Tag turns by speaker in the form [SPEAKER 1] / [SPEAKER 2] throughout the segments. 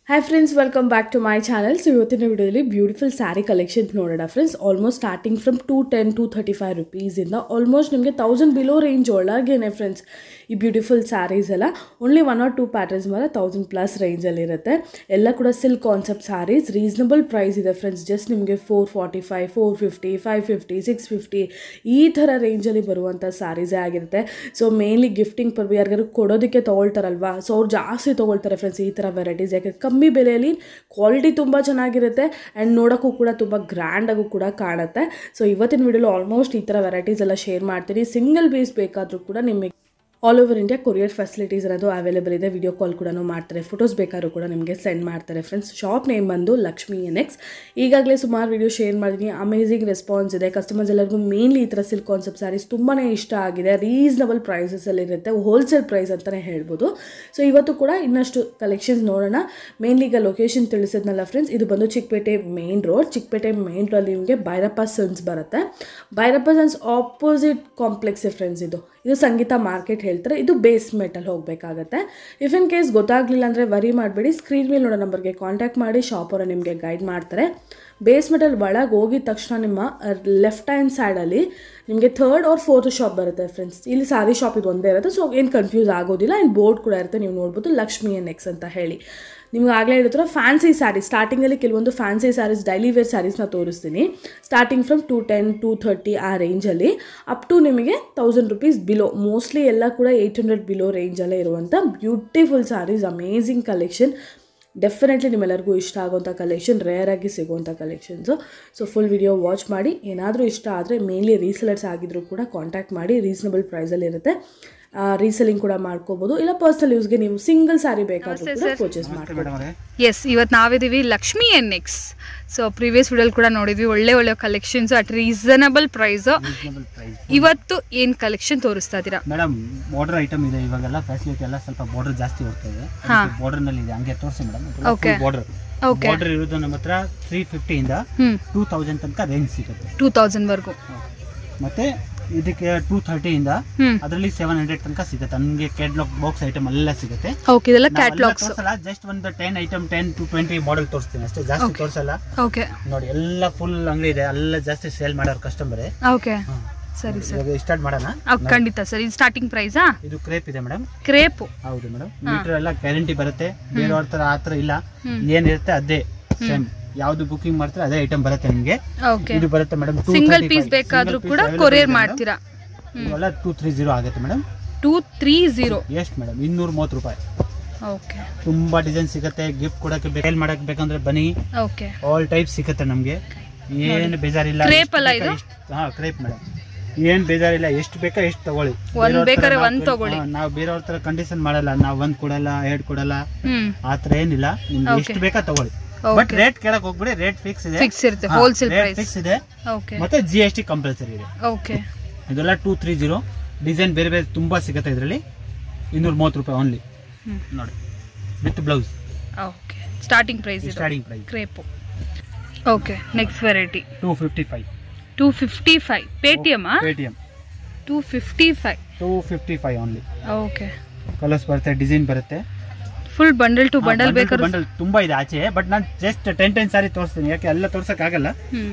[SPEAKER 1] Hi friends, welcome back to my channel. So ಇವತ್ತಿನ ವಿಡಿಯೋದಲ್ಲಿ beautiful sari collections ನೋಡೋಣ friends. Almost starting from 210 235 rupees ಇಂದ almost ನಿಮಗೆ 1000 below range ಒಳಗೇನೆ friends ಈ beautiful saris ಎಲ್ಲ ಓನ್ಲಿ 1 or 2 ಪ್ಯಾಟರ್ನ್ಸ್ ಮೇಲೆ 1000+ ರೇಂಜಲ್ಲಿ ಇರುತ್ತೆ. ಎಲ್ಲ ಕೂಡ silk concept sarees, reasonable price ಇದೆ ಫ್ರೆಂಡ್ಸ್. ಜಸ್ಟ್ ನಿಮಗೆ 445 450 550 650 ಈ ಥರ ರೇಂಜಲ್ಲಿ ಬರುವಂಥ ಸ್ಯಾರೀಸೇ ಆಗಿರುತ್ತೆ. ಸೊ ಮೇನ್ಲಿ ಗಿಫ್ಟಿಂಗ್ ಯಾರಿಗಾರು ಕೊಡೋದಕ್ಕೆ ತೊಗೊಳ್ತಾರಲ್ವಾ, ಸೊ ಅವ್ರು ಜಾಸ್ತಿ ತೊಗೊಳ್ತಾರೆ ಫ್ರೆಂಡ್ಸ್ ಈ ಥರ ವೆರೈಟೀಸ್. ಯಾಕೆ ಕಮ್ಮಿ ಬೆಲೆಯಲ್ಲಿ ಕ್ವಾಲಿಟಿ ತುಂಬ ಚೆನ್ನಾಗಿರುತ್ತೆ ಆ್ಯಂಡ್ ನೋಡೋಕ್ಕೂ ಕೂಡ ತುಂಬ ಗ್ರ್ಯಾಂಡಾಗೂ ಕೂಡ ಕಾಣುತ್ತೆ. ಸೊ ಇವತ್ತಿನ ವಿಡಿಯೋಲಿ ಆಲ್ಮೋಸ್ಟ್ ಈ ಥರ ವೆರೈಟೀಸ್ ಎಲ್ಲ ಶೇರ್ ಮಾಡ್ತೀನಿ. ಸಿಂಗಲ್ ಪೀಸ್ ಬೇಕಾದರೂ ಕೂಡ ನಿಮಗೆ all over India courier facilities ಅನ್ನೋದು ಅವೈಲೇಬಲ್ ಇದೆ. ವಿಡಿಯೋ ಕಾಲ್ ಕೂಡ ಮಾಡ್ತಾರೆ, ಫೋಟೋಸ್ ಬೇಕಾದ್ರೂ ಕೂಡ ನಿಮಗೆ ಸೆಂಡ್ ಮಾಡ್ತಾರೆ ಫ್ರೆಂಡ್ಸ್. ಶಾಪ್ ನೇಮ್ ಬಂದು ಲಕ್ಷ್ಮಿ NX. ಈಗಾಗಲೇ ಸುಮಾರು ವಿಡಿಯೋ ಶೇರ್ ಮಾಡಿದ್ದೀನಿ, ಅಮೇಝಿಂಗ್ ರೆಸ್ಪಾನ್ಸ್ ಇದೆ. ಕಸ್ಟಮರ್ಸ್ ಎಲ್ಲರಿಗೂ ಮೇನ್ಲಿ ಈ ಥರ ಸಿಲ್ಕ್ ಕಾನ್ಸೆಪ್ಟ್ ಸ್ಯಾರೀಸ್ ತುಂಬಾ ಇಷ್ಟ ಆಗಿದೆ. ರೀಸನಬಲ್ ಪ್ರೈಸಸಲ್ಲಿರುತ್ತೆ, ಹೋಲ್ಸೇಲ್ ಪ್ರೈಸ್ ಅಂತಲೇ ಹೇಳ್ಬೋದು. ಸೊ ಇವತ್ತು ಕೂಡ ಇನ್ನಷ್ಟು ಕಲೆಕ್ಷನ್ಸ್ ನೋಡೋಣ. ಮೇನ್ಲಿ ಈಗ ಲೊಕೇಶನ್ ತಿಳಿಸಿದ್ನಲ್ಲ ಫ್ರೆಂಡ್ಸ್, ಇದು ಬಂದು Chickpet main road. Chickpet main ರೋಡಲ್ಲಿ ನಿಮಗೆ ಭೈರಪ್ಪ ಸನ್ಸ್ ಬರುತ್ತೆ. Bhairappa sons opposite complex friends. ಇದು ಸಂಗೀತ ಮಾರ್ಕೆಟ್ ಹೇಳ್ತಾರೆ. ಇದು ಬೇಸ್ಮೆಂಟಲ್ಲಿ ಹೋಗಬೇಕಾಗತ್ತೆ. ಇಫ್ ಇನ್ ಕೇಸ್ ಗೊತ್ತಾಗಲಿಲ್ಲ ಅಂದರೆ ವರಿ ಮಾಡಬೇಡಿ, ಸ್ಕ್ರೀನ್ ಮೇಲೆ ನೋಡೋ ನಂಬರ್ಗೆ ಕಾಂಟ್ಯಾಕ್ಟ್ ಮಾಡಿ, ಶಾಪ್ ಅವರು ನಿಮಗೆ ಗೈಡ್ ಮಾಡ್ತಾರೆ. ಬೇಸ್ಮೆಂಟಲ್ಲಿ ಒಳಗೆ ಹೋಗಿದ ತಕ್ಷಣ ನಿಮ್ಮ ಲೆಫ್ಟ್ ಹ್ಯಾಂಡ್ ಸೈಡಲ್ಲಿ ನಿಮಗೆ 3rd or 4th ಶಾಪ್ ಬರುತ್ತೆ ಫ್ರೆಂಡ್ಸ್. ಇಲ್ಲಿ ಸಾರಿ ಶಾಪ್ ಇದು ಒಂದೇ ಇರುತ್ತೆ, ಸೊ ಏನು ಕನ್ಫ್ಯೂಸ್ ಆಗೋದಿಲ್ಲ. ಆ್ಯಂಡ್ ಬೋರ್ಡ್ ಕೂಡ ಇರುತ್ತೆ, ನೀವು ನೋಡ್ಬೋದು ಲಕ್ಷ್ಮಿ NX ಅಂತ ಹೇಳಿ. ನಿಮ್ಗೆ ಆಗಲೇ ಹೇಳಿದ್ರೆ ಫ್ಯಾನ್ಸಿ ಸ್ಯಾರೀಸ್, ಸ್ಟಾರ್ಟಿಂಗಲ್ಲಿ ಕೆಲವೊಂದು ಫ್ಯಾನ್ಸಿ ಸ್ಯಾರೀಸ್, ಡೈಲಿ ವೇರ್ ಸ್ಯಾರೀಸ್ನ ತೋರಿಸ್ತೀನಿ. ಸ್ಟಾರ್ಟಿಂಗ್ ಫ್ರಮ್ 210 230 ಆ ರೇಂಜಲ್ಲಿ ಅಪ್ ಟು ನಿಮಗೆ 1000 rupees ಬಿಲೋ. ಮೋಸ್ಟ್ಲಿ ಎಲ್ಲ ಕೂಡ 800 ಬಿಲೋ ರೇಂಜಲ್ಲೇ ಇರುವಂಥ beautiful saris, amazing collection. Definitely ನಿಮ್ಮೆಲ್ಲರಿಗೂ ಇಷ್ಟ ಆಗೋಂಥ ಕಲೆಕ್ಷನ್, ರೇರಾಗಿ ಸಿಗೋವಂಥ collections. So full video watch ಮಾಡಿ. ಏನಾದರೂ ಇಷ್ಟ ಆದರೆ ಮೇನ್ಲಿ ರೀಸೆಲರ್ಸ್ ಆಗಿದ್ರೂ ಕೂಡ ಕಾಂಟ್ಯಾಕ್ಟ್ ಮಾಡಿ. ರೀಸನಬಲ್ ಪ್ರೈಸಲ್ಲಿ ಇರುತ್ತೆ. ರೀಸೆಲಿಂಗ್ ಕೂಡ ಮಾಡ್ಕೋಬಹುದು, ಇಲ್ಲ ಪರ್ಸನಲ್ ಯೂಸ್ಗೆ ನೀವು ಸಿಂಗಲ್ ಸ್ಯಾರಿ ಬೇಕಾದ್ರೂ ಕೂಡ ಪರ್ಚೇಸ್ ಮಾಡ್ಬೋದು.
[SPEAKER 2] ಎಸ್, ಇವತ್ತು ನಾವಿದ್ದೀವಿ ಲಕ್ಷ್ಮಿ NX. ಸೊ ಪ್ರೀವಿಯಸ್ ವಿಡಿಯೋಲಿ ಕೂಡ ನೋಡಿದ್ವಿ ಒಳ್ಳೆ ಕಲೆಕ್ಷನ್ಸ್ ಅಟ್ ರೀಸನಬಲ್ ಪ್ರೈಸ್. ಇವತ್ತು ಏನ್ ಕಲೆಕ್ಷನ್ ತೋರಿಸ್ತಾ ಇದ್ದೀರಾ
[SPEAKER 3] ಮೇಡಮ್? ಬಾರ್ಡರ್ ಐಟಮ್ ಇದೆ ಇವಾಗೆಲ್ಲ, ಫ್ಯಾಸಿಲಿಟಿ ಎಲ್ಲ ಸ್ವಲ್ಪ ಬಾರ್ಡರ್ ಜಾಸ್ತಿ ಹೋಗ್ತಾ ಇದೆ. ಬಾರ್ಡರ್ ನಲ್ಲಿ ಇದೆ, ಹಂಗೆ ತೋರಿಸಿ ಮೇಡಮ್. ಬಾರ್ಡರ್ ಇರೋದು ನಮ್ಮ ಹತ್ರ 350 ಇಂದ 2000 ತನಕ ರೇಂಜ್ ಸಿಗುತ್ತೆ. 2000
[SPEAKER 2] ವರೆಗೂ.
[SPEAKER 3] ಮತ್ತೆ ಇದಕ್ಕೆ 230 ಇಂದ ಅದರಲ್ಲಿ 700 ತನಕ ಸಿಗುತ್ತೆ. ನಮಗೆ ಕ್ಯಾಟಲಾಗ್ ಬಾಕ್ಸ್ ಐಟಮ್ ಎಲ್ಲ ಸಿಗುತ್ತೆ.
[SPEAKER 2] ಓಕೆ, ಇದೆಲ್ಲ ಕ್ಯಾಟಲಾಗ್ಸ್
[SPEAKER 3] ಅಲ್ಲ, ಜಸ್ಟ್ ಒಂದು 10 ಐಟಮ್ 10 to 20 ಮಾಡೆಲ್ ತೋರಿಸ್ತೀನಿ ಅಷ್ಟೇ, ಜಾಸ್ತಿ ತೋರಿಸಲ್ಲ.
[SPEAKER 2] ಓಕೆ
[SPEAKER 3] ನೋಡಿ, ಎಲ್ಲ ಫುಲ್ ಅಂಗಡಿ ಇದೆ, ಎಲ್ಲ ಜಾಸ್ತಿ ಸೇಲ್ ಮಾಡೋರು ಕಸ್ಟಮರ್.
[SPEAKER 2] ಓಕೆ, ಸರಿ ಸರಿ,
[SPEAKER 3] ಸ್ಟಾರ್ಟ್ ಮಾಡೋಣ.
[SPEAKER 2] ಖಂಡಿತ ಸರ್. ಇದು ಸ್ಟಾರ್ಟಿಂಗ್ ಪ್ರೈಸಾ?
[SPEAKER 3] ಇದು ಕ್ರೇಪ್ ಇದೆ ಮೇಡಮ್.
[SPEAKER 2] ಕ್ರೇಪ್?
[SPEAKER 3] ಹೌದು ಮೇಡಮ್. ಮೀಟರ್ ಎಲ್ಲ ಗ್ಯಾರಂಟಿ ಬರುತ್ತೆ, ಬೇರೆಯವ್ರ ತರ ಆತರ ಇಲ್ಲ. ಏನಿರುತ್ತೆ ಅದೇ ಸೇಮ್, ಯಾವ್ದು ಬುಕಿಂಗ್ ಮಾಡ್ತಾರೆ ಅದೇ ಐಟಮ್ ಬರುತ್ತೆ ನಿಮಗೆ. ಇದು ಬರುತ್ತೆ ಮೇಡಮ್.
[SPEAKER 2] ಸಿಂಗಲ್ ಪೀಸ್ ಬೇಕಾದ್ರೂ ಕೂಡ ಕೊರಿಯರ್ ಮಾಡ್ತೀರಾ?
[SPEAKER 3] ಇವೆಲ್ಲ 230 ಆಗುತ್ತೆ ಮೇಡಮ್.
[SPEAKER 2] 230
[SPEAKER 3] ಎಷ್ಟು ಮೇಡಮ್? 230 ರೂಪಾಯಿ.
[SPEAKER 2] ಓಕೆ,
[SPEAKER 3] ತುಂಬಾ ಡಿಸೈನ್ ಸಿಗುತ್ತೆ. ಗಿಫ್ಟ್ ಕೊಡಕ್ಕೆ ಸೇಲ್ ಮಾಡಕ್ ಬೇಕಂದ್ರೆ ಬನ್ನಿ.
[SPEAKER 2] ಓಕೆ,
[SPEAKER 3] ಆಲ್ ಟೈಪ್ ಸಿಗುತ್ತೆ ನಮ್ಗೆ, ಏನು ಬೇಜಾರಿಲ್ಲ.
[SPEAKER 2] ಕ್ರೇಪ್ ಅಲ್ಲ ಇದು?
[SPEAKER 3] ಹಾ, ಕ್ರೇಪ್ ಮೇಡಮ್. ಏನ್ ಬೇಜಾರಿಲ್ಲ, ಎಷ್ಟು ಬೇಕಾ ಎಷ್ಟು ತಗೊಳ್ಳಿ. ನಾವು ಬೇರೆಯವ್ರ ತರ ಕಂಡೀಷನ್ ಮಾಡಲ್ಲ, ನಾವ್ 1 ಕೊಡಲ್ಲ 2 ಕೊಡಲ್ಲ, ಆತರ ಏನಿಲ್ಲ. ನಿಮ್ಗೆ ಎಷ್ಟು ಬೇಕಾ ತಗೊಳ್ಳಿ. ಬಟ್ ರೇಟ್ ಕೇಳಕ್ ಹೋಗ್ಬಿಡಿ, ರೇಟ್ ಫಿಕ್ಸ್ ಇದೆ.
[SPEAKER 2] ಹೋಲ್ಸೇಲ್ ಪ್ರೈಸ್
[SPEAKER 3] ಫಿಕ್ಸ್ ಇದೆ. ಮತ್ತೆ GST ಕಂಪಲ್ಸರಿ ಇದೆ.
[SPEAKER 2] ಓಕೆ,
[SPEAKER 3] ಇದೆಲ್ಲ 230. ಡಿಸೈನ್ ಬೇರೆ ಬೇರೆ ತುಂಬಾ ಸಿಗುತ್ತೆ ಇದರಲ್ಲಿ. 230 ರೂಪಾಯಿ ಓನ್ಲಿ. ನೋಡಿ, with blouse.
[SPEAKER 2] Okay, starting price crepe. Okay, next variety 255 Paytm. 255
[SPEAKER 3] only.
[SPEAKER 2] Okay,
[SPEAKER 3] colours ಬರುತ್ತೆ, ಡಿಸೈನ್ ಬರುತ್ತೆ.
[SPEAKER 2] ಫುಲ್ ಬಂಡಲ್ ಟು ಬಂಡಲ್ ಬೇಕಾದ್ರೆ
[SPEAKER 3] ಬಂಡಲ್ ತುಂಬಾ ಇದೆ ಆಚೆ. ಬಟ್ ನಾನು ಜಸ್ಟ್ 10 ಸಾರಿ ತೋರಿಸ್ತೀನಿ, ಯಾಕೆ ಎಲ್ಲ ತೋರ್ಸಕ್ ಆಗಲ್ಲ.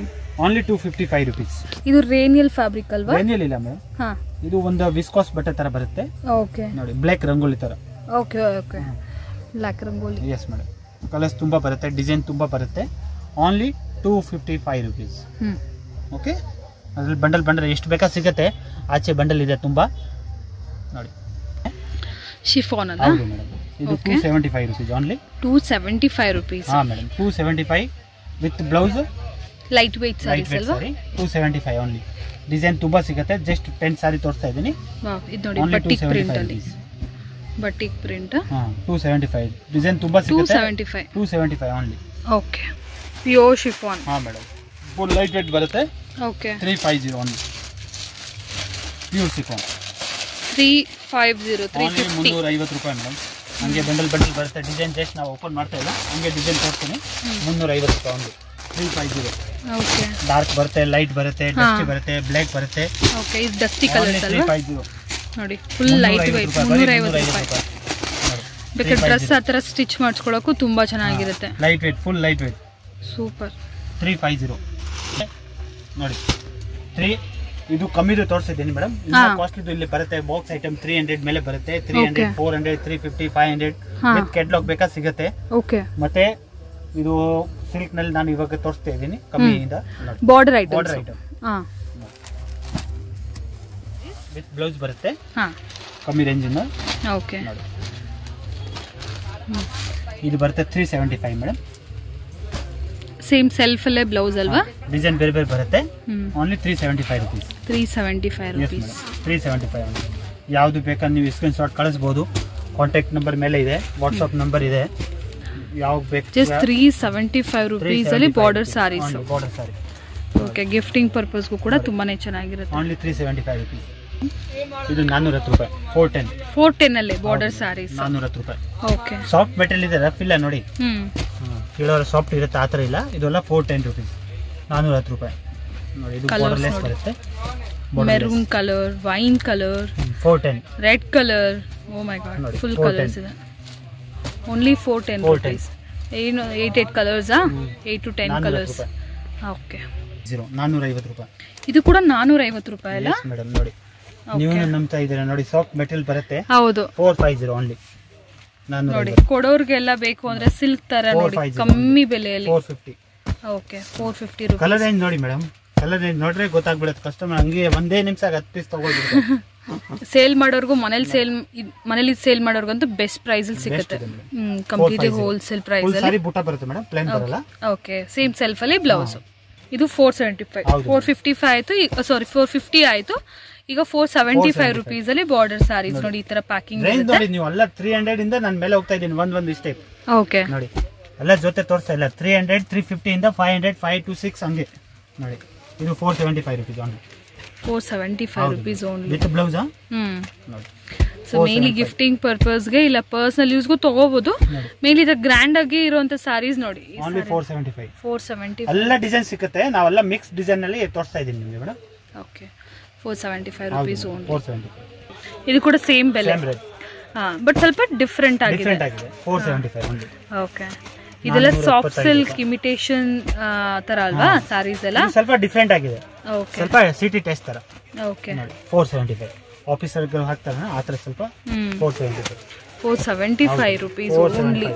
[SPEAKER 3] Only 255 rupees.
[SPEAKER 2] ಇದು ರೇನಿಯಲ್ ಫ್ಯಾಬ್ರಿಕ್ ಅಲ್ವಾ?
[SPEAKER 3] ರೇನಿಯಲ್ ಇಲ್ಲ ಮೇಡಮ್, ಇದು ಒಂದು ವಿಸ್ಕಾಸ್ ಬಟ್ಟೆ ತರ ಬರುತ್ತೆ.
[SPEAKER 2] ಓಕೆ,
[SPEAKER 3] ನೋಡಿ, ಬ್ಲಾಕ್ ರಂಗೋಲಿ ತರ.
[SPEAKER 2] Okay okay, black rangoli.
[SPEAKER 3] Yes madam. Colours ತುಂಬಾ ಬರುತ್ತೆ, ಡಿಸೈನ್ ತುಂಬಾ ಬರುತ್ತೆ. Only 255 rupees. ಓಕೆ, ಅದ್ರಲ್ಲಿ ಬಂಡಲ್ ಎಷ್ಟು ಬೇಕಾ ಸಿಗುತ್ತೆ. ಆಚೆ ಬಂಡಲ್ ಇದೆ ತುಂಬಾ. ನೋಡಿ,
[SPEAKER 2] ಶಿಫಾನ್ ಅಲ್ಲ?
[SPEAKER 3] ಹೌದು ಮೇಡಮ್. ಇದು 275 rupees ಓನ್ಲಿ.
[SPEAKER 2] 275 rupees.
[SPEAKER 3] ಹಾ madam, 275 with blouse.
[SPEAKER 2] Light weight sarees ಅಲ್ವಾ?
[SPEAKER 3] 275 ಓನ್ಲಿ. ಡಿಸೈನ್ ತುಂಬಾ ಸಿಗುತ್ತೆ. ಜಸ್ಟ್ 10 ಸಾರಿ ತೋರಿಸ್ತಾ ಇದ್ದೀನಿ.
[SPEAKER 2] ಇದು ನೋಡಿ, ಬಟಿಕ್ ಪ್ರಿಂಟ್ ಅಲ್ಲಿ. Batik print.
[SPEAKER 3] 275. ಡಿಸೈನ್ ತುಂಬಾ ಸಿಗುತ್ತೆ. 275 ಓನ್ಲಿ.
[SPEAKER 2] Okay, pure chiffon.
[SPEAKER 3] ಹಾ ಮೇಡಮ್, ಫುಲ್ ಲೈಟ್ ವೇಟ್ ಬರುತ್ತೆ.
[SPEAKER 2] Okay,
[SPEAKER 3] 350 only. Pure chiffon.
[SPEAKER 2] 350
[SPEAKER 3] 350 ರೂಪಾಯಿ ಮೇಡಮ್. ಹಂಗೆ ಬಂಡಲ್ ಬರುತ್ತೆ. ಡಿಸೈನ್ ಜಸ್ಟ್ ನಾವು ಓಪನ್ ಮಾಡ್ತಾ ಇಲ್ಲ, ಹಂಗೆ ಡಿಸೈನ್ ತೋರಿಸ್ತೀನಿ. 350 ರೂಪಾಯಿ ಓನ್ಲಿ. 350.
[SPEAKER 2] ಓಕೆ,
[SPEAKER 3] ಡಾರ್ಕ್ ಬರುತ್ತೆ, ಲೈಟ್ ಬರುತ್ತೆ, ಡಸ್ಟಿ ಬರುತ್ತೆ, ಬ್ಲಾಕ್ ಬರುತ್ತೆ.
[SPEAKER 2] ಓಕೆ, ಇದು ಡಸ್ಟಿ ಕಲರ್ಸ್ ಅಲ್ವಾ?
[SPEAKER 3] 350
[SPEAKER 2] ನೋಡಿ, ಫುಲ್ ಲೈಟ್ ವೇಟ್. 350 ರೂಪಾಯಿ. ಬೇಕಾದ್ರೆ ಡ್ರೆಸ್ ಆ ಥರ ಸ್ಟಿಚ್ ಮಾಡಿಸ್ಕೊಳ್ಳೋಕ್ಕೂ ತುಂಬ ಚೆನ್ನಾಗಿರುತ್ತೆ.
[SPEAKER 3] Light weight, full light weight.
[SPEAKER 2] Super.
[SPEAKER 3] 350 ನೋಡಿ. 3 ಇದು ಕಮ್ಮಿದು ತೋರಿಸಿದ್ದೀನಿ ಮೇಡಮ್. ಕಾಸ್ಟ್ಲಿದು ಇಲ್ಲಿ ಬರುತ್ತೆ. ಬಾಕ್ಸ್ ಐಟಮ್ 300 ಮೇಲೆ ಬರುತ್ತೆ. 300, 400, 350, 500 ವಿತ್ ಕೆಟ್ಲಾಗ್ ಬೇಕಾ ಸಿಗುತ್ತೆ.
[SPEAKER 2] ಓಕೆ.
[SPEAKER 3] ಮತ್ತೆ ಇದು ಸಿಲ್ಕ್ ನಲ್ಲಿ ನಾನು ಇವಾಗ ತೋರಿಸ್ತಾ ಇದ್ದೀನಿ ಕಮ್ಮಿಯಿಂದ.
[SPEAKER 2] ಬಾರ್ಡರ್ ಐಟಮ್
[SPEAKER 3] ವಿತ್ ಬ್ಲೌಸ್ ಬರುತ್ತೆ
[SPEAKER 2] ಹಾ
[SPEAKER 3] ಕಮ್ಮಿ ರೇಂಜ್ ಇಂದ.
[SPEAKER 2] ಓಕೆ.
[SPEAKER 3] ಇದು ಬರುತ್ತೆ 375 ಮೇಡಮ್.
[SPEAKER 2] ಸೇಮ್ ಸೆಲ್ಫ್ ಅಲ್ಲೇ ಬ್ಲೌಸ್ ಅಲ್ವಾ?
[SPEAKER 3] ಡಿಸೈನ್ ಬೇರೆ ಬೇರೆ ಬರುತ್ತೆ. Only 375 rupees.
[SPEAKER 2] 375 rupees.
[SPEAKER 3] 375. ಯಾವುದು ಬೇಕಾದ್ರೆ ನೀವು ಸ್ಕ್ರೀನ್ ಶಾಟ್ ಕಳಿಸಬಹುದು. ಕಾಂಟ್ಯಾಕ್ಟ್ ನಂಬರ್ ಮೇಲೆ ಇದೆ, ವಾಟ್ಸ್ಆಪ್ ನಂಬರ್ ಇದೆ. ಯಾವ ಬೇಕು
[SPEAKER 2] ಜಸ್ಟ್ 375 rupees ಅಲ್ಲಿ ಬಾರ್ಡರ್ ಸಾರೀಸ್.
[SPEAKER 3] ಬಾರ್ಡರ್ ಸಾರಿ.
[SPEAKER 2] ಓಕೆ. ಗಿಫ್ಟಿಂಗ್ ಪರ್ಪಸ್ಗೂ ಕೂಡ ತುಂಬಾನೇ ಚೆನ್ನಾಗಿರುತ್ತೆ.
[SPEAKER 3] Only 375 rupees. ಇದು 410 ರೂಪಾಯಿ.
[SPEAKER 2] 410 ಅಲ್ಲಿ ಬಾರ್ಡರ್ ಸಾರೀಸ್
[SPEAKER 3] 410 ರೂಪಾಯಿ.
[SPEAKER 2] ಓಕೆ.
[SPEAKER 3] ಸಾಫ್ಟ್ ಮೆಟೀರಿಯಲ್ ಇದೆ, ರಫ್ ಇಲ್ಲ ನೋಡಿ. ಕೇಳೋರು ಸಾಫ್ಟ್ ಇರುತ್ತೆ, ಆ ಥರ ಇಲ್ಲ. ಇದೆಲ್ಲ 410 rupees. 410 ರೂಪಾಯಿ ನೋಡಿ. ಇದು ಬಾರ್ಡರ್ಲೆಸ್ ಬರುತ್ತೆ.
[SPEAKER 2] Maroon colour, wine colour,
[SPEAKER 3] 410.
[SPEAKER 2] Red colour. Oh my god, full colours ಇದೆ. Only 410 rupees. ಏನು 8 ಕಲರ್ಸ್? 8 to 10 colours. ಓಕೆ.
[SPEAKER 3] 450 ರೂಪಾಯಿ.
[SPEAKER 2] ಇದು ಕೂಡ 450 ರೂಪಾಯಿ ಅಲ್ಲ
[SPEAKER 3] ಮೇಡಮ್? ನೋಡಿ, ನೀವು ನಂಬ್ತಾ ಇದ್ದೀರಾ ನೋಡಿ. ಸಾಫ್ಟ್ ಮೆಟೀರಿಯಲ್ ಬರುತ್ತೆ.
[SPEAKER 2] ಹೌದು.
[SPEAKER 3] 450 ಓನ್ಲಿ.
[SPEAKER 2] ನೋಡಿ, ಕೊಡೋರ್ಗೆಲ್ಲ ಬೇಕು ಅಂದ್ರೆ ಸಿಲ್ಕ್ ತರ ನೋಡಿ, ಕಮ್ಮಿ ಬೆಲೆಯಲ್ಲಿ
[SPEAKER 3] 450.
[SPEAKER 2] ಓಕೆ. 450 ರೂಪಾಯಿ.
[SPEAKER 3] ಕಲರ್ ರೇಂಜ್ ನೋಡಿ ಮೇಡಮ್. ಕಲರ್ ರೇಂಜ್ ನೋಡ್ರೆ ಗೊತ್ತಾಗ್ಬಿಡುತ್ತೆ. ಕಸ್ಟಮರ್ ಹಂಗೆ ಒಂದೇ ನಿಮಿಷ 10 ಪೀಸ್ ತಗೊಳ್ಬಿಡ್ತಾರೆ.
[SPEAKER 2] ಸೇಲ್ ಮಾಡೋರ್ಗು, ಮನೇಲಿ ಸೇಲ್ ಮಾಡೋರ್ಗಂತೂ ಬೆಸ್ಟ್ ಪ್ರೈಸ್ ಅಲ್ಲಿ ಸಿಗುತ್ತೆ. ಕಂಪ್ಲೀಟ್ಲಿ ಹೋಲ್ಸೇಲ್ ಪ್ರೈಸ್ ಅಲ್ಲಿ.
[SPEAKER 3] ಸಾರಿ ಬುಟ್ಟ ಬರುತ್ತೆ ಮೇಡಮ್, ಪ್ಲೇನ್ ಬರಲ್ಲ.
[SPEAKER 2] ಓಕೆ. ಸೇಮ್ ಸೆಲ್ಫ್ ಅಲ್ಲಿ ಬ್ಲೌಸ್. ಇದು 475. 455 ಆಯ್ತು. ಸಾರಿ 450 ಆಯ್ತು. ಈಗ 475 rupees ಅಲ್ಲಿ ಬಾರ್ಡರ್ ಸಾರೀಸ್ ನೋಡಿ. ಈ ತರ ಪ್ಯಾಕಿಂಗ್
[SPEAKER 3] ನೋಡಿ. ನೀವು ಎಲ್ಲ 300 ಇಂದ ನಾನು ಮೇಲೆ ಹೋಗ್ತಾ ಇದ್ದೀನಿ ಒಂದ್ ಇಷ್ಟೇ.
[SPEAKER 2] ಓಕೆ.
[SPEAKER 3] ನೋಡಿ, ಎಲ್ಲ ಜೊತೆ ತೋರಿಸ್ತಾ ಇಲ್ಲ. 300, 350 ಇಂದ 500, 5 to 6 ಹಂಗೆ ನೋಡಿ. ಇದು 475 rupees only. 475
[SPEAKER 2] rupees only
[SPEAKER 3] with blouse.
[SPEAKER 2] ನೋಡಿ. ಸೊ ಮೇನ್ಲಿ ಗಿಫ್ಟಿಂಗ್ ಪರ್ಪಸ್ ಗೆ ಇಲ್ಲ ಪರ್ಸನಲ್ ಯೂಸ್ಗೂ ತಗೋಬಹುದು. ಮೇನ್ಲಿ ಇದು ಗ್ರ್ಯಾಂಡ್ ಆಗಿ ಇರುವಂತ ಸಾರೀಸ್ ನೋಡಿ.
[SPEAKER 3] ಓನ್ಲಿ 475.
[SPEAKER 2] 475
[SPEAKER 3] ಎಲ್ಲ ಡಿಸೈನ್ ಸಿಗುತ್ತೆ. ನಾವೆಲ್ಲ ಮಿಕ್ಸ್ ಡಿಸೈನ್ ನಲ್ಲಿ ತೋರಿಸ್ತಾ ಇದ್ದೀನಿ ನಿಮಗೆ ಮೇಡಮ್.
[SPEAKER 2] ಓಕೆ. 475 rupees only.
[SPEAKER 3] 475.
[SPEAKER 2] ಇದು ಕೂಡ ಸೇಮ್ ಬೆಲೆ. ಬಟ್ ಸ್ವಲ್ಪ ಡಿಫ್ರೆಂಟ್ ಆಗಿದೆ.
[SPEAKER 3] 475 ಓನ್ಲಿ.
[SPEAKER 2] ಓಕೆ. ಇದೆಲ್ಲ ಸಾಫ್ಟ್ ಸಿಲ್ಕ್ ಇಮಿಟೇಷನ್ ತರ ಅಲ್ವಾ ಸಾರೀಸ್ ಎಲ್ಲ?
[SPEAKER 3] ಸ್ವಲ್ಪ ಡಿಫ್ರೆಂಟ್ ಆಗಿದೆ.
[SPEAKER 2] ಓಕೆ.
[SPEAKER 3] ಸ್ವಲ್ಪ ಸಿಟಿ ಟೆಸ್ಟ್ ತರ.
[SPEAKER 2] ಓಕೆ.
[SPEAKER 3] 475. ಆಫೀಸರ್ ಹಾಕ್ತಾರೆ ಆ ತರ. ಸ್ವಲ್ಪ 475.
[SPEAKER 2] 475 rupees ಓನ್ಲಿ.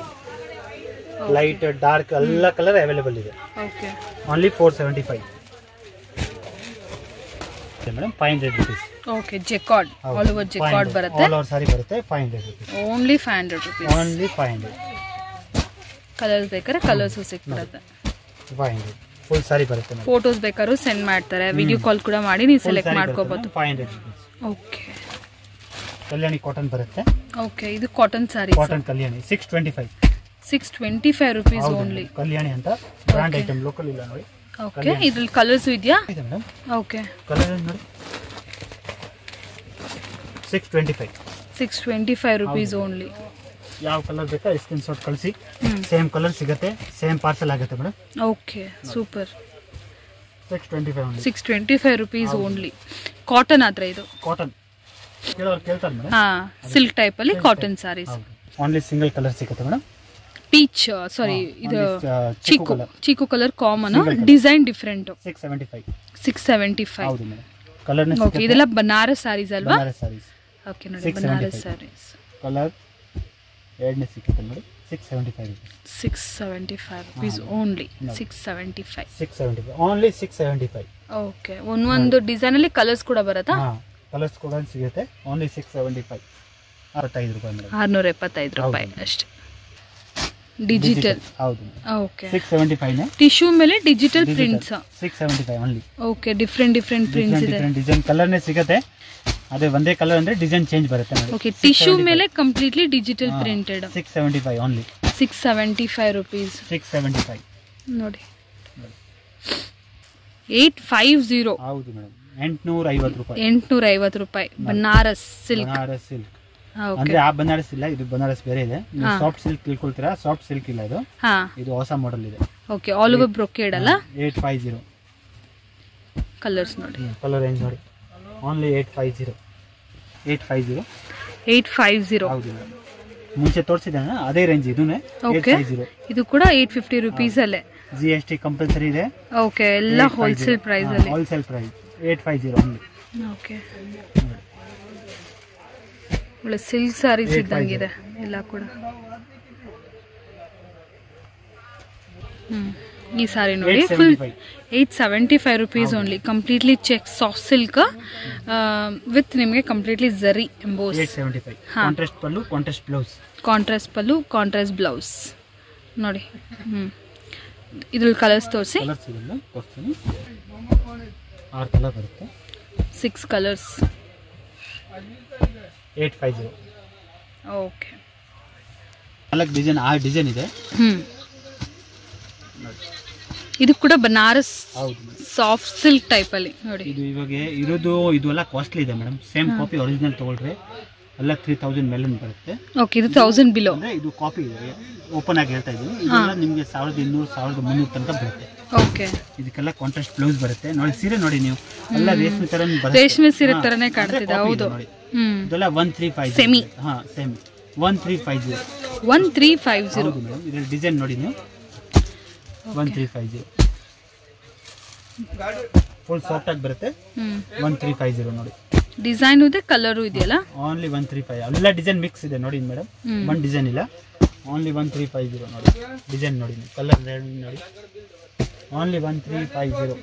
[SPEAKER 3] ಲೈಟ್ ಡಾರ್ಕ್ ಎಲ್ಲ ಕಲರ್ ಅವೈಲೇಬಲ್ ಇದೆ.
[SPEAKER 2] Okay.
[SPEAKER 3] Only 475 madam. 500 rupees.
[SPEAKER 2] Okay. Jacquard all over jacquard ಬರುತ್ತೆ.
[SPEAKER 3] ಆಲ್ ಓವರ್ ಸಾರಿ ಬರುತ್ತೆ. 500 rupees.
[SPEAKER 2] Only 500 rupees.
[SPEAKER 3] Only 500.
[SPEAKER 2] Colours ಬೇಕಾದ್ರೆ ಕಲರ್ಸ್ ಸಿಕ್ಬಿಡುತ್ತೆ.
[SPEAKER 3] 500 ಫುಲ್ ಸಾರಿ ಬರುತ್ತೆ.
[SPEAKER 2] ಫೋಟೋಸ್ ಬೇಕಾದ್ರೂ ಸೆಂಡ್ ಮಾಡ್ತಾರೆ. ವಿಡಿಯೋ ಕಾಲ್ ಕೂಡ ಮಾಡಿ ನೀವು ಸೆಲೆಕ್ಟ್ ಮಾಡ್ಕೋಬಹುದು.
[SPEAKER 3] 500 rupees.
[SPEAKER 2] ಓಕೆ.
[SPEAKER 3] ಕಲ್ಯಾಣಿ ಕಾಟನ್ ಬರುತ್ತೆ.
[SPEAKER 2] ಓಕೆ. ಇದು ಕಾಟನ್ ಸಾರಿ.
[SPEAKER 3] ಕಾಟನ್ ಕಲ್ಯಾಣಿ 625.
[SPEAKER 2] 625 rupees ಓನ್ಲಿ.
[SPEAKER 3] ಕಲ್ಯಾಣಿ ಅಂತ ಬ್ರಾಂಡ್ ಐಟಮ್, ಲೋಕಲ್ ಇಲ್ಲ ನೋಡಿ.
[SPEAKER 2] ಓಕೆ. ಇದ್ರಲ್ಲಿ ಕಲರ್ಸ್ ಇದೆಯಾ?
[SPEAKER 3] ಇದೆ ಮೇಡಮ್.
[SPEAKER 2] ಓಕೆ.
[SPEAKER 3] ಕಲರ್ ನೋಡಿ. 625.
[SPEAKER 2] 625 rupees ಓನ್ಲಿ.
[SPEAKER 3] ಯಾವ ಕಲರ್ ಬೇಕಾ ಸ್ಕ್ರೀನ್ ಶಾಟ್ ಕಳಿಸಿ. ಸೇಮ್ ಕಲರ್ ಸಿಗುತ್ತೆ, ಸೇಮ್ ಪಾರ್ಸಲ್ ಆಗುತ್ತೆ madam.
[SPEAKER 2] Okay. Super.
[SPEAKER 3] 625
[SPEAKER 2] rupees only. Cotton ಆದ್ರೆ ಇದು
[SPEAKER 3] ಕಾಟನ್ ಕೇಳ್ತಾರೆ ಮೇಡಮ್.
[SPEAKER 2] ಹಾ, ಸಿಲ್ಕ್ ಟೈಪ್ ಅಲ್ಲಿ cotton sarees.
[SPEAKER 3] Only single colour ಸಿಗುತ್ತೆ ಮೇಡಮ್.
[SPEAKER 2] ಪೀಚ್ ಸಾರಿ ಇದು ಚೀಕು ಕಲರ್ ಕಾಮನ್, ಡಿಸೈನ್ ಡಿಫರೆಂಟ್. 675.
[SPEAKER 3] ಹೌದು ಮೇಡಮ್. Colour
[SPEAKER 2] okay. ಇದೆಲ್ಲ ಬನಾರಸ್ ಸಾರೀಸ್ ಅಲ್ವಾ?
[SPEAKER 3] ಬನಾರಸ್ ಸಾರೀಸ್.
[SPEAKER 2] ಓಕೆ. ನೋಡಿ, ಬನಾರಸ್ ಸಾರೀಸ್
[SPEAKER 3] ಕಲರ್ ಎರಡನೇ ಸಿಗುತ್ತೆ ನೋಡಿ. 675 rupees.
[SPEAKER 2] 675 rupees only. 675
[SPEAKER 3] only 675.
[SPEAKER 2] Okay. ಒಂದೊಂದು ಡಿಸೈನ್ ಅಲ್ಲಿ ಕಲರ್ಸ್ ಕೂಡ ಬರುತ್ತಾ?
[SPEAKER 3] ಕಲರ್ಸ್ ಕೂಡ ಸಿಗುತ್ತೆ. ಓನ್ಲಿ 675. 65 ರೂಪಾಯಿ ಮೇಡಮ್.
[SPEAKER 2] 675 ರೂಪಾಯಿ ಅಷ್ಟೇ. ಡಿಜಿಟಲ್.
[SPEAKER 3] ಹೌದು.
[SPEAKER 2] ಓಕೆ.
[SPEAKER 3] 675 ನೇ
[SPEAKER 2] ಟಿಶ್ಯೂ ಮೇಲೆ digital prints.
[SPEAKER 3] 675 only.
[SPEAKER 2] Okay. Different prints ಇದೆ.
[SPEAKER 3] ಡಿಸೈನ್ ಕಲರ್ ನೇ ಸಿಗುತ್ತೆ. ಅದೇ ಒಂದೇ ಕಲರ್ ಅಂದ್ರೆ ಡಿಸೈನ್ ಚೇಂಜ್ ಬರುತ್ತೆ ನೋಡಿ.
[SPEAKER 2] ಓಕೆ. ಟಿಶ್ಯೂ ಮೇಲೆ completely digital printed.
[SPEAKER 3] 675 only.
[SPEAKER 2] 675 rupees.
[SPEAKER 3] 675
[SPEAKER 2] ನೋಡಿ. 850.
[SPEAKER 3] ಹೌದು ಮೇಡಮ್. 850 ರೂಪಾಯಿ.
[SPEAKER 2] 850 ರೂಪಾಯಿ. ಬನಾರಸ್ ಸಿಲ್ಕ್.
[SPEAKER 3] ಬನಾರಸ್ ಸಿಲ್ಕ್ ಅಂದ್ರೆ ಆ ಬನಾರಸ್ ಇಲ್ಲ, ಇದು ಬನಾರಸ್ ಬೇರೆ ಇದೆ. ನೀವು ಸಾಫ್ಟ್ ಸಿಲ್ಕ್ ತಿಳ್ಕೊಳ್ತೀರಾ, ಸಾಫ್ಟ್ ಸಿಲ್ಕ್ ಇಲ್ಲ ಇದು. ಇದು ಹೊಸ ಮಾಡೆಲ್ ಇದೆ.
[SPEAKER 2] ಓಕೆ. ಆಲ್ ಓವರ್ ಬ್ರೊಕೇಡ್ ಅಲ್ಲ?
[SPEAKER 3] 850.
[SPEAKER 2] ಕಲರ್ಸ್ ನೋಡಿ.
[SPEAKER 3] ಕಲರ್ ರೇಂಜ್ ನೋಡಿ. ಓನ್ಲಿ 850. 850.
[SPEAKER 2] ಹೌದು.
[SPEAKER 3] ಮುಂಚೆ ತೋರಿಸಿದ ಅದೇ ರೇಂಜ್ ಇದನ್ನೇ.
[SPEAKER 2] ಓಕೆ, ಇದು ಕೂಡ 850 ರುಪೀಸ್ ಅಲ್ಲೇ.
[SPEAKER 3] GST ಕಂಪಲ್ಸರಿ ಇದೆ.
[SPEAKER 2] ಓಕೆ, ಎಲ್ಲ ಹೋಲ್ಸೇಲ್ ಪ್ರೈಸ್ ಅಲ್ಲಿ.
[SPEAKER 3] Wholesale price 850 only.
[SPEAKER 2] ಓಕೆ, ಒಳ್ಳೆ ಸಿಲ್ಕ್ ಸಾರೀಸ್ ಇದ್ದಂಗಿದೆ ಎಲ್ಲ ಕೂಡ. ಈ ಸಾರಿ ನೋಡಿ full 875 rupees only. Completely check soft silk with ನಿಮಗೆ completely zari emboss.
[SPEAKER 3] 875. Contrast pallu, contrast blouse.
[SPEAKER 2] Contrast pallu, contrast blouse ನೋಡಿ. ಇದ್ರಲ್ಲಿ ಕಲರ್ಸ್ ತೋರಿಸಿ.
[SPEAKER 3] 6 ಕಲರ್ ಬರುತ್ತೆ.
[SPEAKER 2] 6 ಕಲರ್ಸ್.
[SPEAKER 3] 850.
[SPEAKER 2] ಓಕೆ,
[SPEAKER 3] 4 ಡಿಸೈನ್, 6 ಡಿಸೈನ್ ಇದೆ.
[SPEAKER 2] ಇದು ಕೂಡ ಬನಾರಸ್ ಸಾಫ್ಟ್ ಸಿಲ್ಕ್ ಟೈಪ್ ಅಲ್ಲಿ ನೋಡಿ.
[SPEAKER 3] ಇದು ಇವಾಗ ಇರೋದು ಇದು ಎಲ್ಲ ಕಾಸ್ಟ್ಲಿ ಇದೆ ಮೇಡಮ್. ಸೇಮ್ ಕಾಪಿ ಒರಿಜಿನಲ್ ತಗೊಳ್ರೆ ಎಲ್ಲ 3000 ಮೇಲೆ ಬರುತ್ತೆ.
[SPEAKER 2] ಓಕೆ, ಇದು 1000 ಬಿಲೋ.
[SPEAKER 3] ಅಂದ್ರೆ ಇದು ಕಾಪಿ ಇದೆ, ಓಪನ್ ಆಗಿ ಹೇಳ್ತಾ ಇದೀನಿ. ಇದೆಲ್ಲ ನಿಮಗೆ 1200 1300 ತನಕ ಬರುತ್ತೆ.
[SPEAKER 2] ಓಕೆ,
[SPEAKER 3] ಇದಕ್ಕೆಲ್ಲ ಕಾಂಟ್ರಾಸ್ಟ್ ಬ್ಲೌಸ್ ಬರುತ್ತೆ. ನೋಡಿ ಸೀರೆ ನೋಡಿ ನೀವು, ಎಲ್ಲ ರೇಷ್ಮೆ ತರ ಬರುತ್ತೆ.
[SPEAKER 2] ರೇಷ್ಮೆ ಸೀರೆ ತರನೇ ಕಾಣ್ತಿದೆ. ಹೌದು,
[SPEAKER 3] ಇದೆಲ್ಲ 1350.
[SPEAKER 2] ಸೆಮಿ.
[SPEAKER 3] ಹಾ, ಸೇಮ್ 1350.
[SPEAKER 2] 1350.
[SPEAKER 3] ಹೌದು ಮೇಡಮ್. ಇದರಲ್ಲಿ ಡಿಸೈನ್ ನೋಡಿ ನೀವು. 1350 ಫುಲ್ ಸಾಫ್ಟ್ ಆಗಿ ಬರುತ್ತೆ. 1350 ನೋಡಿ.
[SPEAKER 2] ಡಿಸೈನ್ ಇದೆ, ಕಲರ್ ಇದೆಯಲ್ಲ.
[SPEAKER 3] ಓನ್ಲಿ 135. ಎಲ್ಲ ಡಿಸೈನ್ ಮಿಕ್ಸ್ ಇದೆ ನೋಡಿ ಮೇಡಮ್. ಒಂದು ಡಿಸೈನ್ ಇಲ್ಲ, ಓನ್ಲಿ 1350 ನೋಡಿ. ಡಿಸೈನ್ ನೋಡಿ, ಕಲರ್ ನೋಡಿ. ಓನ್ಲಿ 1350.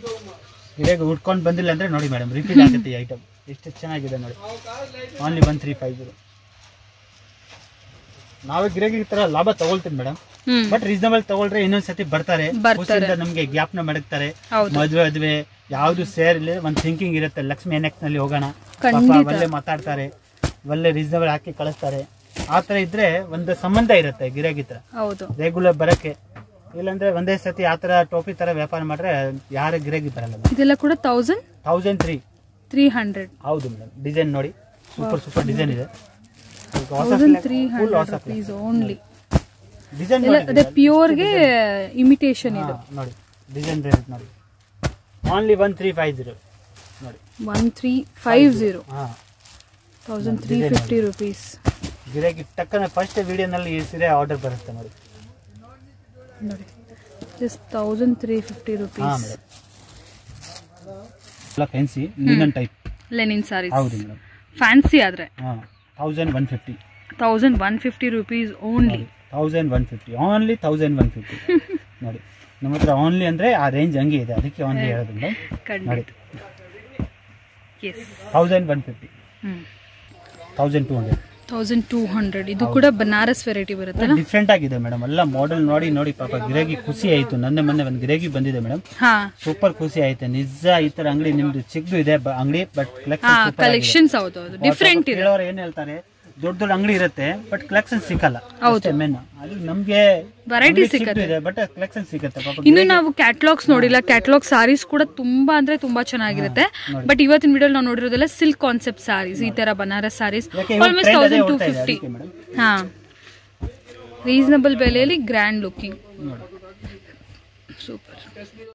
[SPEAKER 3] ಇವಾಗ ಉಟ್ಕೊಂಡು ಬಂದಿಲ್ಲ ಅಂದ್ರೆ ನೋಡಿ ಮೇಡಮ್, ರಿಪೀಟ್ ಆಗುತ್ತೆ ಈ ಐಟಮ್. ಎಷ್ಟು ಚೆನ್ನಾಗಿದೆ ನೋಡಿ. ಓನ್ಲಿ 1350. ನಾವೇ ಗಿರಾಕಿ ತರ ಲಾಭ ತಗೊಳ್ತೀವಿ ಮೇಡಮ್. ಬಟ್ ರೀಸನಬಲ್ ತಗೊಳ್ರೆ ಇನ್ನೊಂದ್ಸತಿ ಬರ್ತಾರೆ. ನಮ್ಗೆ ಗ್ಯಾಪ್ ನ ಮಡಗ್ತಾರೆ. ಮದುವೆ ಯಾವ್ದು ಸೇರ್ ಇಲ್ಲ, ಒಂದ್ ಥಿಂಕಿಂಗ್ ಇರುತ್ತೆ. ಲಕ್ಷ್ಮಿ NX ನಲ್ಲಿ ಹೋಗೋಣ, ಒಳ್ಳೆ ಮಾತಾಡ್ತಾರೆ, ಒಳ್ಳೆ ರೀಸನಬಲ್ ಹಾಕಿ ಕಳಿಸ್ತಾರೆ. ಆತರ ಇದ್ರೆ ಒಂದು ಸಂಬಂಧ ಇರುತ್ತೆ ಗಿರಾಕಿ ತರ. ರೆಗ್ಯುಲರ್ ಬರಕ್ಕೆ. ಇಲ್ಲಾಂದ್ರೆ ಒಂದೇ ಸತಿ ಆತರ ಟೋಪಿ ತರ ವ್ಯಾಪಾರ ಮಾಡ್ರೆ ಯಾರ ಗಿರಾಕಿ ಬರಲ್ಲ.
[SPEAKER 2] ಇದೆಲ್ಲ ಕೂಡ
[SPEAKER 3] 1300. ಹೌದು ಮೇಡಮ್. ಡಿಸೈನ್ ನೋಡಿ, ಸೂಪರ್ ಡಿಸೈನ್ ಇದೆ.
[SPEAKER 2] 1300 rupees only. ಡಿಸೈನ್ ಅದೇ ಪ್ಯೂರ್ ಗೆ ಇಮಿಟೇಷನ್ ಇದು
[SPEAKER 3] ನೋಡಿ. ಡಿಸೈನ್ ರೇಟ್ ನೋಡಿ. ಓನ್ಲಿ 1350 ನೋಡಿ.
[SPEAKER 2] 1350. 1350 rupees.
[SPEAKER 3] ಗಿರಾಕಿ ಟಕ್ಕನೆ ಫಸ್ಟ್ ವಿಡಿಯೋನಲ್ಲಿ ಈ ಸೀರೆ ಆರ್ಡರ್ ಬರುತ್ತೆ ನೋಡಿ.
[SPEAKER 2] Just 1350 rupees.
[SPEAKER 3] ಹಾ ಮೇಡಮ್. ಎಲ್ಲ fancy linen type
[SPEAKER 2] linen sarees.
[SPEAKER 3] ಹೌದು ಮೇಡಮ್.
[SPEAKER 2] ಫ್ಯಾನ್ಸಿ ಆದ್ರೆ
[SPEAKER 3] 1150.
[SPEAKER 2] 1150 rupees only.
[SPEAKER 3] 1150. ಓನ್ಲಿ 1150 ನೋಡಿ. ನಮ್ಮ ಹತ್ರ ಓನ್ಲಿ ಅಂದ್ರೆ ಆ ರೇಂಜ್ ಹಂಗೆ ಇದೆ, ಅದಕ್ಕೆ ಓನ್ಲಿ ಹೇಳೋದು ಮೇಡಮ್. ನೋಡಿ 1150. 1200.
[SPEAKER 2] 1200. ಇದು ಕೂಡ ಬನಾರಸ್ ವೆರೈಟಿ ಬರುತ್ತಲ್ಲ.
[SPEAKER 3] ಡಿಫ್ರೆಂಟ್ ಆಗಿದೆ ಮೇಡಮ್. ಎಲ್ಲ ಮಾಡೆಲ್ ನೋಡಿ ಪಾಪ ಗಿರಾಕಿ ಖುಷಿ ಆಯ್ತು. ಮೊನ್ನೆ ಒಂದು ಗಿರಾಕಿ ಬಂದಿದೆ ಮೇಡಮ್. ಸೂಪರ್ ಖುಷಿ ಆಯ್ತು ನಿಜ. ಈ ತರ ಅಂಗಡಿ ನಿಮ್ದು ಚಿಕ್ಕದು ಇದೆ ಅಂಗಡಿ, ಬಟ್
[SPEAKER 2] ಕಲೆಕ್ಷನ್ಸ್ ಹೌದು ಡಿಫ್ರೆಂಟ್ ಇದೆ.
[SPEAKER 3] ಏನ್ ಹೇಳ್ತಾರೆ, ದೊಡ್ಡ ಅಂಗಡಿ ಇರುತ್ತೆ ಬಟ್ ಕಲೆಕ್ಷನ್ ಸಿಕ್ಕಲ್ಲ. ಮೇನ್ ಅದು ನಮ್ಗೆ
[SPEAKER 2] ವೆರೈಟಿ ಸಿಗುತ್ತೆ
[SPEAKER 3] ಬಟ್ ಕಲೆಕ್ಷನ್ ಸಿಗುತ್ತೆ.
[SPEAKER 2] ಇನ್ನು ನಾವು ಕ್ಯಾಟಲಾಗ್ಸ್ ನೋಡಿಲ್ಲ. ಕ್ಯಾಟಲಾಗ್ ಸಾರೀಸ್ ಕೂಡ ತುಂಬಾ ಅಂದ್ರೆ ತುಂಬಾ ಚೆನ್ನಾಗಿರುತ್ತೆ. ಬಟ್ ಇವತ್ತಿನ ವಿಡಿಯೋ ನಾವು ನೋಡಿರೋದೆಲ್ಲ ಸಿಲ್ಕ್ ಕಾನ್ಸೆಪ್ಟ್ ಸಾರೀಸ್. ಈ ತರ ಬನಾರಸ್ ಸಾರೀಸ್ ಆಲ್ಮೋಸ್ಟ್ 1250. ಹಾ, ರೀಸನಬಲ್ ಬೆಲೆಯಲ್ಲಿ ಗ್ರ್ಯಾಂಡ್ ಲುಕಿಂಗ್. ಸೂಪರ್.